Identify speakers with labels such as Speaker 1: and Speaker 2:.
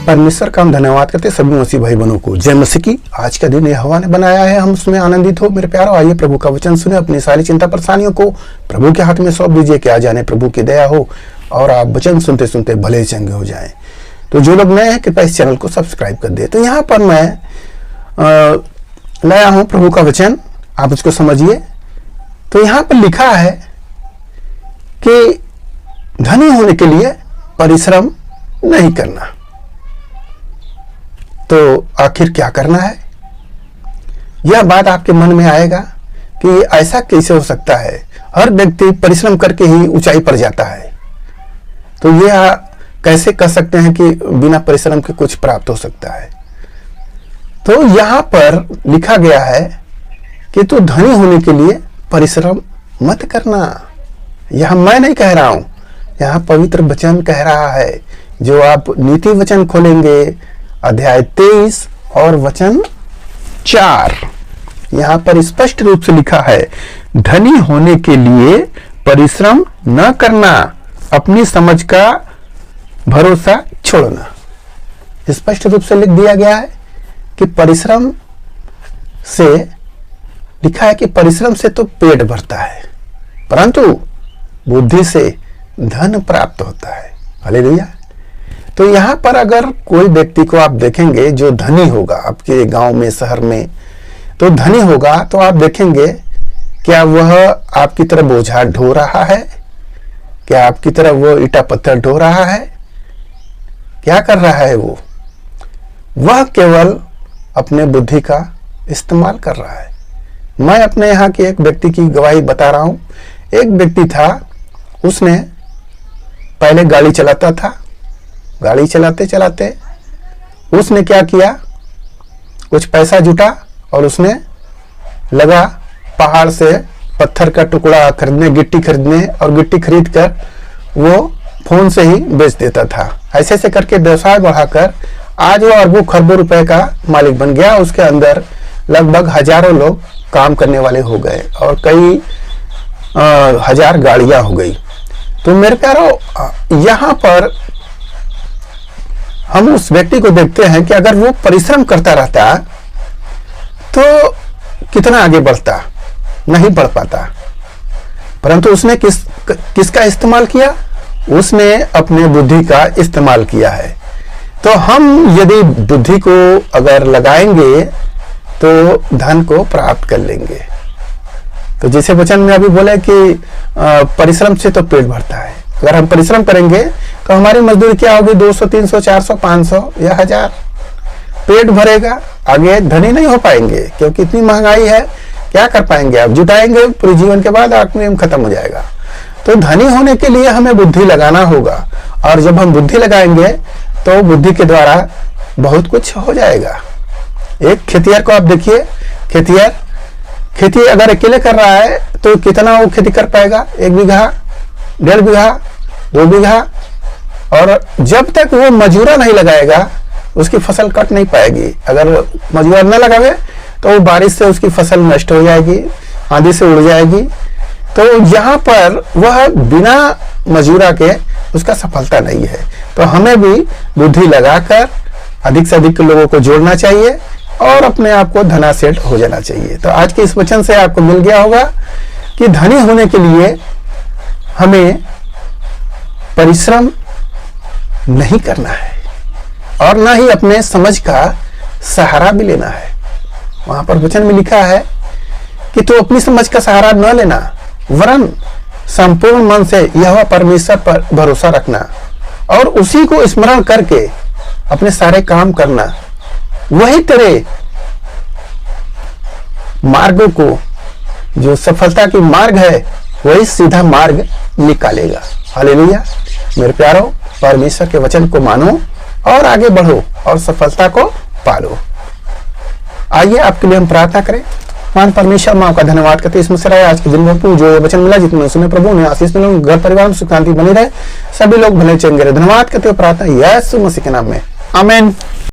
Speaker 1: परमेश्वर का हम धन्यवाद करते सभी मसीह भाई बहनों को। जय मसीह की। आज का दिन यहोवा ने बनाया है, हम उसमें आनंदित हो। मेरे प्यारों, आइए प्रभु का वचन सुने, अपनी सारी चिंता परेशानियों को प्रभु के हाथ में सौंप दीजिए। क्या जाने प्रभु की दया हो और आप वचन सुनते सुनते भले चंगे हो जाएं। तो जो लोग नए हैं कृपया इस चैनल को सब्सक्राइब कर दे। तो यहाँ पर मैं लाया हूँ प्रभु का वचन, आप उसको समझिए। तो यहाँ पर लिखा है कि धनी होने के लिए परिश्रम नहीं करना। तो आखिर क्या करना है? यह बात आपके मन में आएगा कि ऐसा कैसे हो सकता है, हर व्यक्ति परिश्रम करके ही ऊंचाई पर जाता है। तो यह कैसे कह सकते हैं कि बिना परिश्रम के कुछ प्राप्त हो सकता है? तो यहाँ पर लिखा गया है कि तू धनी होने के लिए परिश्रम मत करना। यह मैं नहीं कह रहा हूं, यहाँ पवित्र वचन कह रहा है। जो आप नीति वचन खोलेंगे अध्याय 23 और वचन 4, यहाँ पर स्पष्ट रूप से लिखा है, धनी होने के लिए परिश्रम न करना, अपनी समझ का भरोसा छोड़ना। स्पष्ट रूप से लिख दिया गया है कि परिश्रम से, लिखा है कि परिश्रम से तो पेट भरता है, परंतु बुद्धि से धन प्राप्त होता है। हालेलुया। तो यहाँ पर अगर कोई व्यक्ति को आप देखेंगे जो धनी होगा आपके गांव में, शहर में, तो धनी होगा तो आप देखेंगे क्या वह आपकी तरह बोझा ढो रहा है? क्या आपकी तरह वो ईटा पत्थर ढो रहा है? क्या कर रहा है वो? वह केवल अपने बुद्धि का इस्तेमाल कर रहा है। मैं अपने यहाँ के एक व्यक्ति की गवाही बता रहा हूं। एक व्यक्ति था, उसने पहले गाड़ी चलाता था। गाड़ी चलाते चलाते उसने क्या किया, कुछ पैसा जुटा और उसने लगा पहाड़ से पत्थर का टुकड़ा खरीदने, गिट्टी खरीदने, और गिट्टी खरीद कर वो फोन से ही बेच देता था। ऐसे ऐसे करके व्यवसाय बढ़ाकर आज वो अरबों खरबों रुपए का मालिक बन गया। उसके अंदर लगभग हजारों लोग काम करने वाले हो गए और कई हजार गाड़ियां हो गई। तो मेरे प्यारों, यहाँ पर हम उस व्यक्ति को देखते हैं कि अगर वो परिश्रम करता रहता तो कितना आगे बढ़ता, नहीं बढ़ पाता। परंतु उसने किसका इस्तेमाल किया? उसने अपने बुद्धि का इस्तेमाल किया है। तो हम यदि बुद्धि को अगर लगाएंगे तो धन को प्राप्त कर लेंगे। तो जैसे वचन में अभी बोले कि परिश्रम से तो पेट भरता है। अगर हम परिश्रम करेंगे तो हमारी मजदूरी क्या होगी? 200, 300, 400, 500 या 1000। पेट भरेगा, आगे धनी नहीं हो पाएंगे क्योंकि इतनी महंगाई है। क्या कर पाएंगे? आप जुटाएंगे पूरे जीवन के बाद आखिर में खत्म हो जाएगा। तो धनी होने के लिए हमें बुद्धि लगाना होगा, और जब हम बुद्धि लगाएंगे तो बुद्धि के द्वारा बहुत कुछ हो जाएगा। एक खेतिहर को आप देखिए, खेतिहर खेती अगर अकेले कर रहा है तो कितना वो खेती कर पाएगा? 1 बीघा, 1.5 बीघा, 2 बीघा, और जब तक वो मजूरा नहीं लगाएगा उसकी फसल कट नहीं पाएगी। अगर मजूरा न लगावे तो वो बारिश से उसकी फसल नष्ट हो जाएगी, आंधी से उड़ जाएगी। तो यहाँ पर वह बिना मजूरा के उसका सफलता नहीं है। तो हमें भी बुद्धि लगाकर अधिक से अधिक लोगों को जोड़ना चाहिए और अपने आप को धनासेठ हो जाना चाहिए। तो आज के इस वचन से आपको मिल गया होगा कि धनी होने के लिए हमें परिश्रम नहीं करना है और ना ही अपने समझ का सहारा भी लेना है। वहां पर वचन में लिखा है कि तू अपनी समझ का सहारा न लेना, वरन संपूर्ण मन से यहोवा परमेश्वर पर भरोसा रखना और उसी को स्मरण करके अपने सारे काम करना। वही तेरे मार्गों को, जो सफलता की मार्ग है, वही सीधा मार्ग निकालेगा। हालेलुया। मेरे प्यारों, परमेश्वर के वचन को मानो और आगे बढ़ो और सफलता को पालो। आइए आपके लिए हम प्रार्थना करें। मान परमेश्वर, माँ का धन्यवाद करते इस मुसराय आज के दिन में जो ये वचन मिला, जितने सुने प्रभु ने आशीष मिले, घर परिवार में सुख शांति बनी रहे, सभी लोग भले चंगे रहे। धन्यवाद करते हुए प्रार्थना यीशु मसीह के नाम में, आमीन।